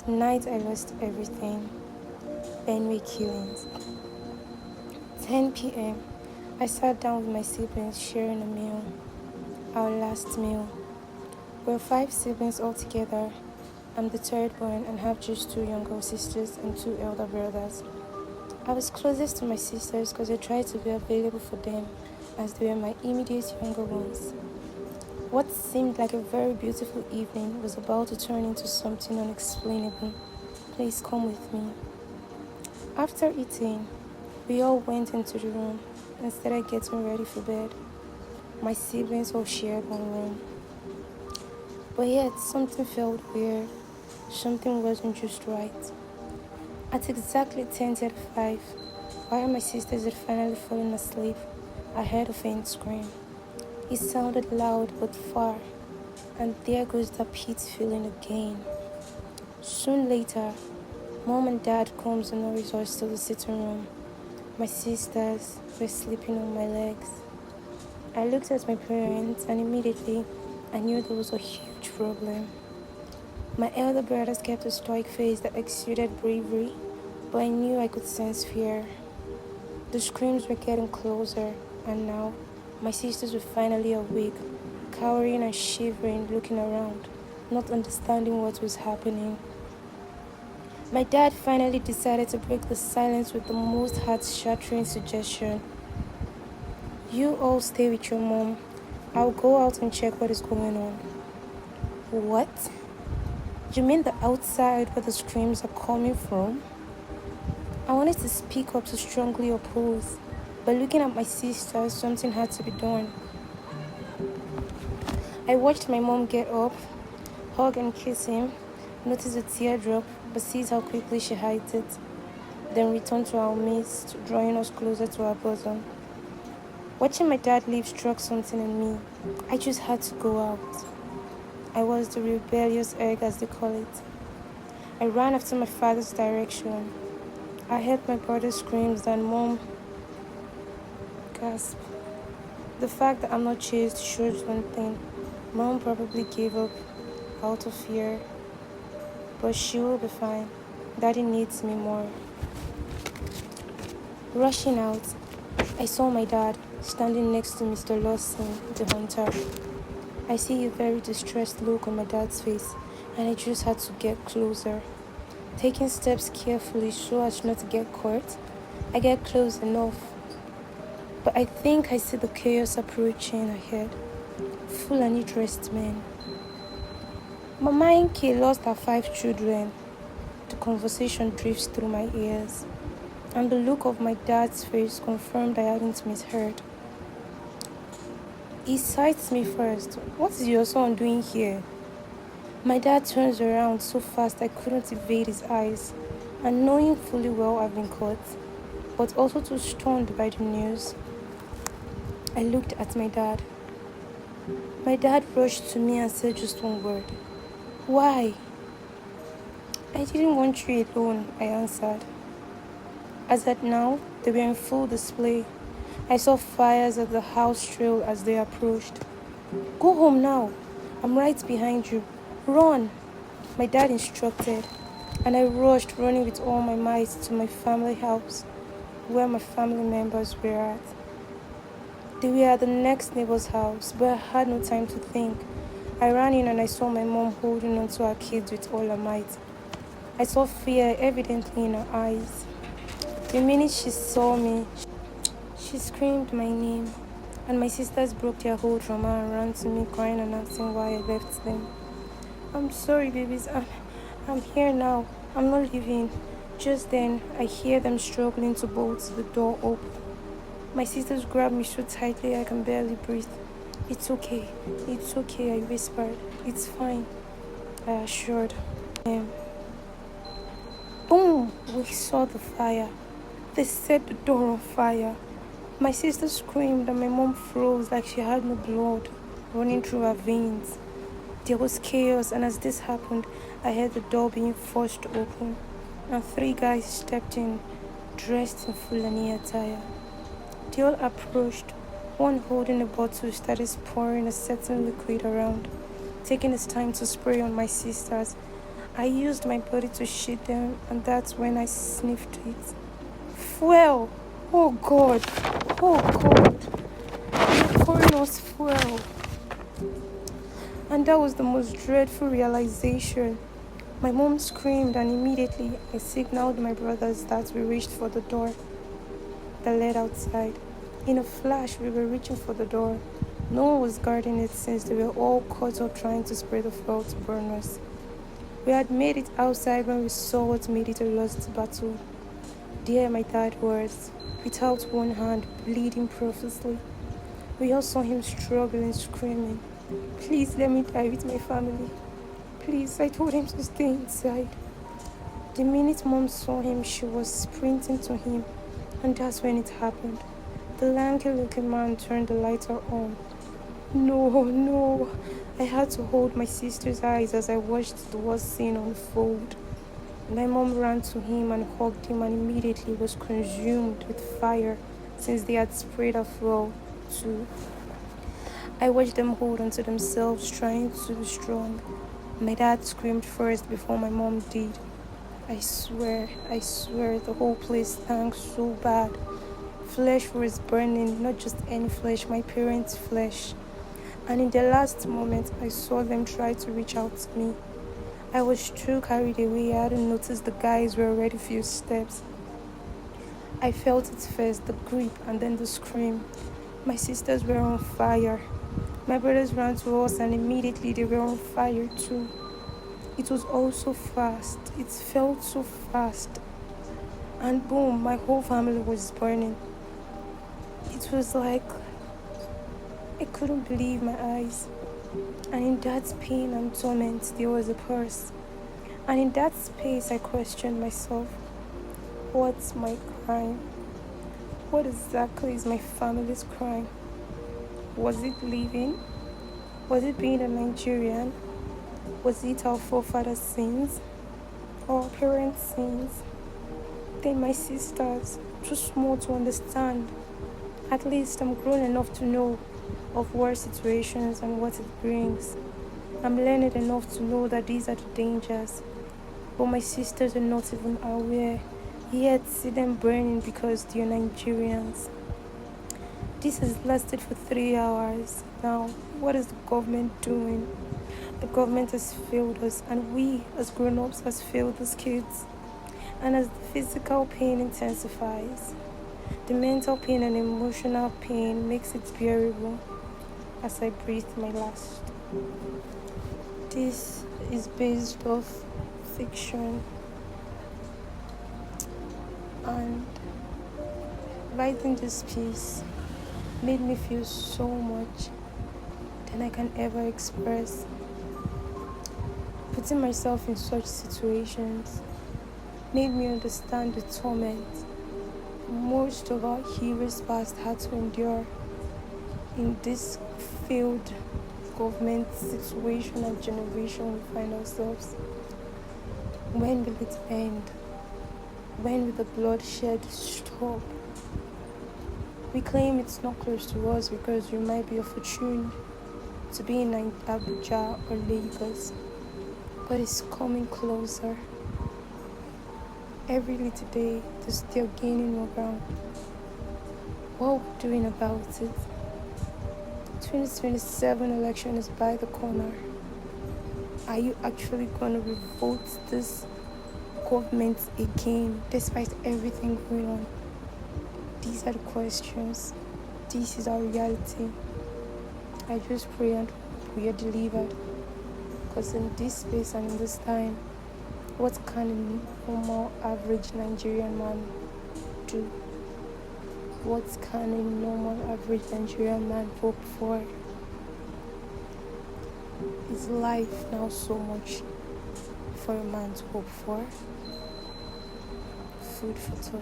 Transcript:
Night I lost everything. Benue killings. 10 p.m. I sat down with my siblings sharing a meal. Our last meal. We're 5 siblings altogether. I'm the third born and have just 2 younger sisters and 2 elder brothers. I was closest to my sisters because I tried to be available for them as they were my immediate younger ones. What seemed like a very beautiful evening was about to turn into something unexplainable. Please come with me. After eating, we all went into the room and started getting ready for bed. My siblings all shared one room. But yet, something felt weird. Something wasn't just right. At exactly 10:35, while my sisters had finally fallen asleep, I heard a faint scream. It sounded loud but far, and there goes that pit feeling again. Soon later, Mom and Dad comes and hurries us to the sitting room. My sisters were sleeping on my legs. I looked at my parents and immediately I knew there was a huge problem. My elder brothers kept a stoic face that exuded bravery, but I knew I could sense fear. The screams were getting closer, and now my sisters were finally awake, cowering and shivering, looking around, not understanding what was happening. My dad finally decided to break the silence with the most heart-shattering suggestion. You all stay with your mom. I'll go out and check what is going on. What? You mean the outside where the screams are coming from? I wanted to speak up to strongly oppose, but looking at my sister, something had to be done. I watched my mom get up, hug and kiss him, notice a teardrop, but sees how quickly she hides it, then return to our midst, drawing us closer to her bosom. Watching my dad leave struck something in me. I just had to go out. I was the rebellious egg, as they call it. I ran after my father's direction. I heard my brother's screams and Mom gasp. The fact that I'm not chased shows one thing. Mom probably gave up out of fear, but she will be fine. Daddy needs me more. Rushing out, I saw my dad standing next to Mr. Lawson, the hunter. I see a very distressed look on my dad's face, and I just had to get closer. Taking steps carefully so as not to get caught, I get close enough. But I think I see the chaos approaching ahead. Fulani dressed men. Mama Inke lost her 5 children. The conversation drifts through my ears, and the look of my dad's face confirmed I hadn't misheard. He sights me first. What is your son doing here? My dad turns around so fast I couldn't evade his eyes, and knowing fully well I've been caught, but also too stunned by the news, I looked at my dad. My dad rushed to me and said just one word. Why? I didn't want you alone, I answered. As at now, they were in full display. I saw fires at the house trail as they approached. Go home now. I'm right behind you. Run, my dad instructed, and I rushed, running with all my might to my family house, where my family members were at. They were at the next neighbor's house, but I had no time to think. I ran in and I saw my mom holding onto her kids with all her might. I saw fear evidently in her eyes. The minute she saw me, she screamed my name, and my sisters broke their hold from her and ran to me, crying and asking why I left them. I'm sorry, babies. I'm here now. I'm not leaving. Just then, I hear them struggling to bolt the door open. My sisters grab me so tightly I can barely breathe. It's okay. It's okay, I whispered. It's fine, I assured them. Boom! We saw the fire. They set the door on fire. My sister screamed and my mom froze like she had no blood running through her veins. There was chaos, and as this happened, I heard the door being forced open, and 3 guys stepped in, dressed in Fulani attire. They all approached. One holding a bottle started pouring a certain liquid around, taking his time to spray on my sisters. I used my body to shoot them, and that's when I sniffed it. Fuel! Oh God! Oh God! You're pouring us fuel. And that was the most dreadful realization. My mom screamed, and immediately I signaled my brothers that we reached for the door that led outside. In a flash, we were reaching for the door. No one was guarding it since they were all caught up trying to spray the fuel to burn us. We had made it outside when we saw what made it a lost battle. There my dad was, without one hand, bleeding profusely. We all saw him struggling, screaming, "Please let me die with my family. Please," I told him to stay inside. The minute Mom saw him, she was sprinting to him, and that's when it happened. The lanky-looking man turned the lighter on. No. I had to hold my sister's eyes as I watched the worst scene unfold. My mom ran to him and hugged him and immediately was consumed with fire since they had sprayed her fuel too. I watched them hold onto themselves, trying to be strong. My dad screamed first before my mom did. I swear, the whole place stank so bad. Flesh was burning, not just any flesh, my parents' flesh. And in the last moment, I saw them try to reach out to me. I was too carried away. I hadn't noticed the guys were already a few steps. I felt it first, the grip, and then the scream. My sisters were on fire. My brothers ran to us, and immediately they were on fire too. It was all so fast. It felt so fast. And boom, my whole family was burning. It was like I couldn't believe my eyes. And in that pain and torment, there was a purse. And in that space, I questioned myself. What's my crime? What exactly is my family's crime? Was it living? Was it being a Nigerian? Was it our forefathers' sins? Or our parents' sins? Then my sisters, too small to understand. At least I'm grown enough to know of war situations and what it brings. I'm learned enough to know that these are the dangers. But my sisters are not even aware, yet see them burning because they are Nigerians. This has lasted for 3 hours. Now, what is the government doing? The government has failed us, and we as grown-ups has failed as kids. And as the physical pain intensifies, the mental pain and emotional pain makes it bearable as I breathe my last. This is based off fiction, and writing this piece made me feel so much than I can ever express. Putting myself in such situations made me understand the torment most of our heroes past had to endure in this failed government situation and generation we find ourselves. When will it end? When will the bloodshed stop? We claim it's not close to us because we might be opportune to be in Abuja or Lagos, but it's coming closer. Every little day, they're still gaining more ground. What are we doing about it? 2027 election is by the corner. Are you actually going to revolt this government again, despite everything going on? These are the questions. This is our reality. I just pray and we are delivered. Because in this space and in this time, what can a normal, average Nigerian man do? What can a normal, average Nigerian man hope for? Is life now so much for a man to hope for? Food for thought.